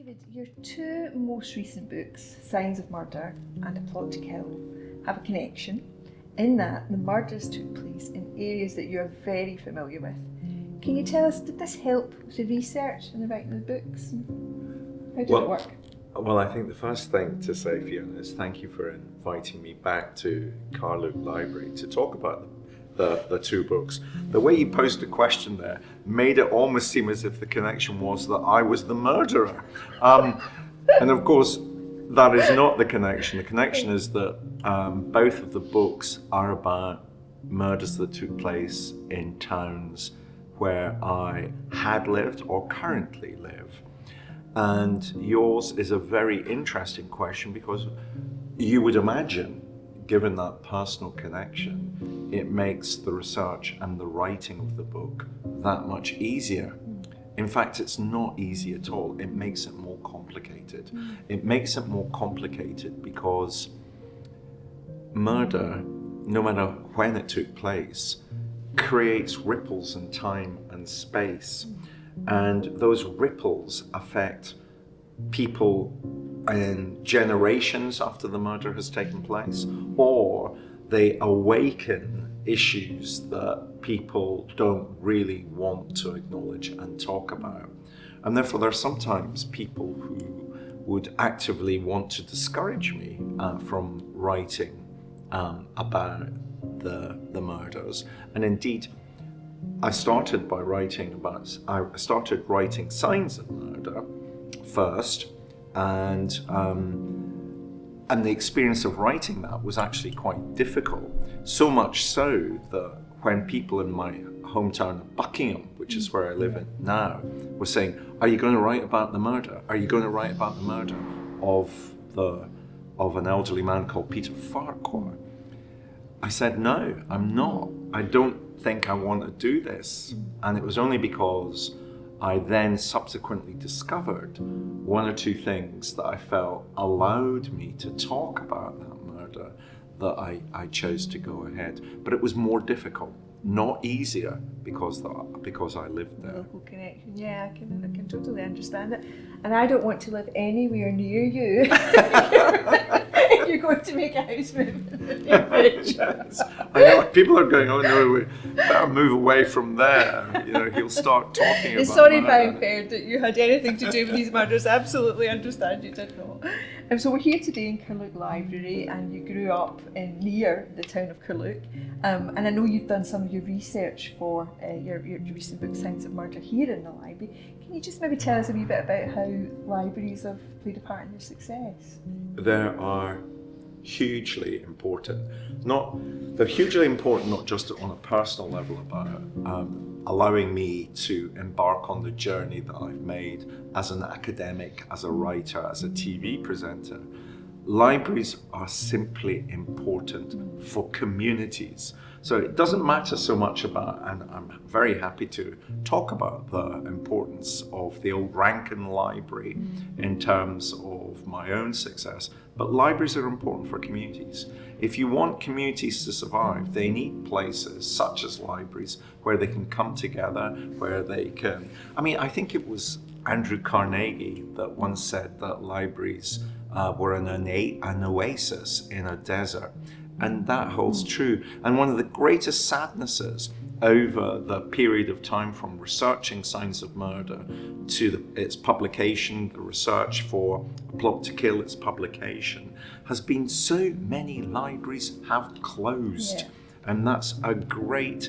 David, your two most recent books, Signs of Murder and A Plot to Kill, have a connection in that the murders took place in areas that you are very familiar with. Can you tell us, did this help with the research and the writing of the books? How did it work? Well, I think the first thing to say, Fiona, is thank you for inviting me back to Carluke Library to talk about the two books. The way you posed the question there made it almost seem as if the connection was that I was the murderer. And of course, that is not the connection. The connection is that both of the books are about murders that took place in towns where I had lived or currently live. And yours is a very interesting question because you would imagine, given that personal connection, it makes the research and the writing of the book that much easier. In fact, it's not easy at all. It makes it more complicated. It makes it more complicated because murder, no matter when it took place, creates ripples in time and space. And those ripples affect people in generations after the murder has taken place, or they awaken issues that people don't really want to acknowledge and talk about. And therefore, there are sometimes people who would actively want to discourage me from writing about the murders. And indeed, I started writing Signs of Murder first, and the experience of writing that was actually quite difficult. So much so that when people in my hometown of Buckingham, which is where I live in now, were saying, "Are you going to write about the murder? Are you going to write about the murder of an elderly man called Peter Farquhar?" I said, "No, I'm not. I don't think I want to do this." And it was only because I then subsequently discovered one or two things that I felt allowed me to talk about that murder that I chose to go ahead. But it was more difficult, not easier, because I lived there. Local connection, yeah, I can totally understand it. And I don't want to live anywhere near you. If you're going to make a house move in the near future. Yes. I know people are going, "Oh no, we better move away from there." He'll start talking about. Sorry if I inferred that you had anything to do with these murders. Absolutely understand you did not. So we're here today in Carluke Library, and you grew up near the town of Carluke. And I know you've done some of your research for your recent book, Signs of Murder, here in the library. Can you just maybe tell us a wee bit about how libraries have played a part in your success? They are hugely important. They're hugely important not just on a personal level about allowing me to embark on the journey that I've made as an academic, as a writer, as a TV presenter. Libraries are simply important for communities. So it doesn't matter so much about, and I'm very happy to talk about the importance of the old Rankin Library in terms of my own success, but libraries are important for communities. If you want communities to survive, they need places such as libraries where they can come together, where they can, I think it was Andrew Carnegie that once said that libraries were an oasis in a desert. And that holds true. And one of the greatest sadnesses over the period of time from researching Signs of Murder to its publication, the research for A Plot to Kill, its publication, has been so many libraries have closed. Yeah. And that's a great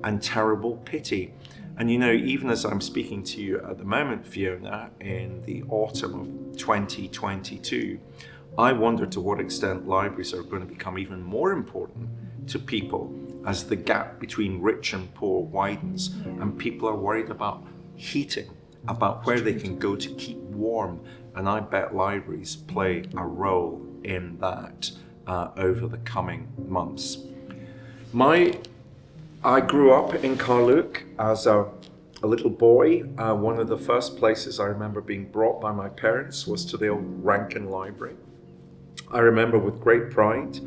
and terrible pity. And even as I'm speaking to you at the moment, Fiona, in the autumn of 2022, I wonder to what extent libraries are going to become even more important to people as the gap between rich and poor widens, and people are worried about heating, about where they can go to keep warm. And I bet libraries play a role in that over the coming months. I grew up in Carluke as a little boy. One of the first places I remember being brought by my parents was to the old Rankin Library. I remember with great pride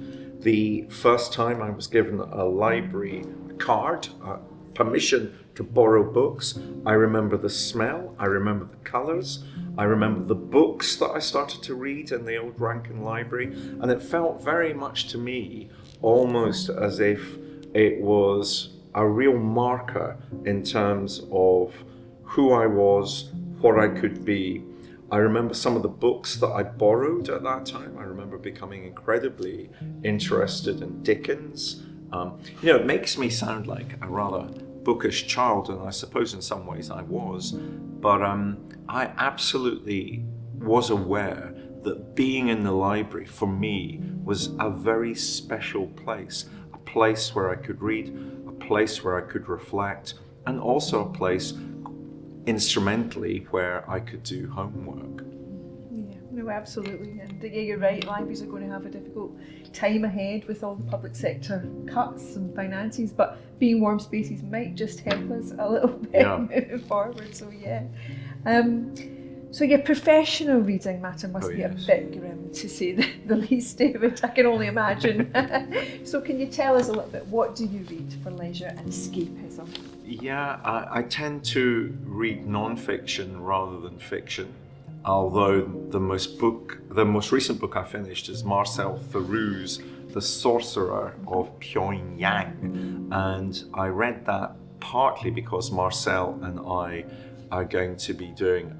the first time I was given a library card, permission to borrow books. I remember the smell, I remember the colours, I remember the books that I started to read in the old Rankin Library, and it felt very much to me almost as if it was a real marker in terms of who I was, what I could be. I remember some of the books that I borrowed at that time. I remember becoming incredibly interested in Dickens. It makes me sound like a rather bookish child, and I suppose in some ways I was, but I absolutely was aware that being in the library for me was a very special place, a place where I could read, a place where I could reflect, and also a place instrumentally where I could do homework. Yeah, no, absolutely. And yeah, you're right, libraries are going to have a difficult time ahead with all the public sector cuts and finances, but being warm spaces might just help us a little bit moving forward. So yeah. So your professional reading matter must be a bit grim, to say the least, David. I can only imagine. So can you tell us a little bit, what do you read for leisure and escapism? Yeah, I tend to read non-fiction rather than fiction. Although the most recent book I finished is Marcel Theroux's The Sorcerer of Pyongyang, and I read that partly because Marcel and I are going to be doing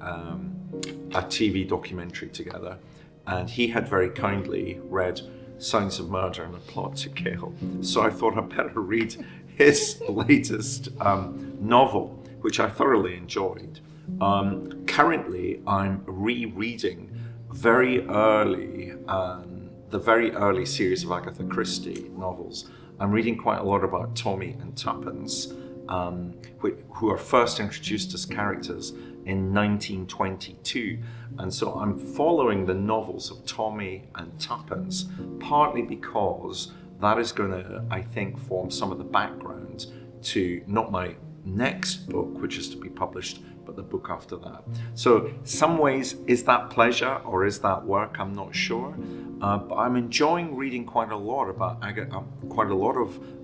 a TV documentary together, and he had very kindly read Signs of Murder and a Plot to Kill, so I thought I'd better read his latest novel, which I thoroughly enjoyed. Currently, I'm rereading the very early series of Agatha Christie novels. I'm reading quite a lot about Tommy and Tuppence, who are first introduced as characters in 1922. And so I'm following the novels of Tommy and Tuppence, partly because that is going to, I think, form some of the background to not my next book, which is to be published, but the book after that. So some ways, is that pleasure or is that work? I'm not sure. But I'm enjoying reading quite a lot of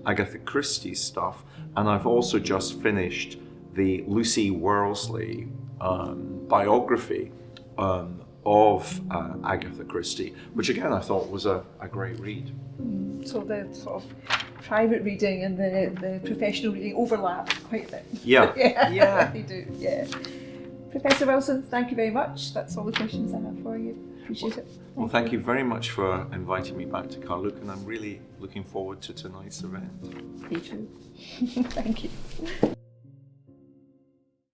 Agatha Christie's stuff. And I've also just finished the Lucy Worsley biography of Agatha Christie, which again I thought was a great read. So the sort of private reading and the professional reading overlap quite a bit. Yeah. Yeah, they do, yeah. Professor Wilson, thank you very much. That's all the questions I have for you. Appreciate it. Well, thank you very much for inviting me back to Carluke, and I'm really looking forward to tonight's event. Me too. Thank you.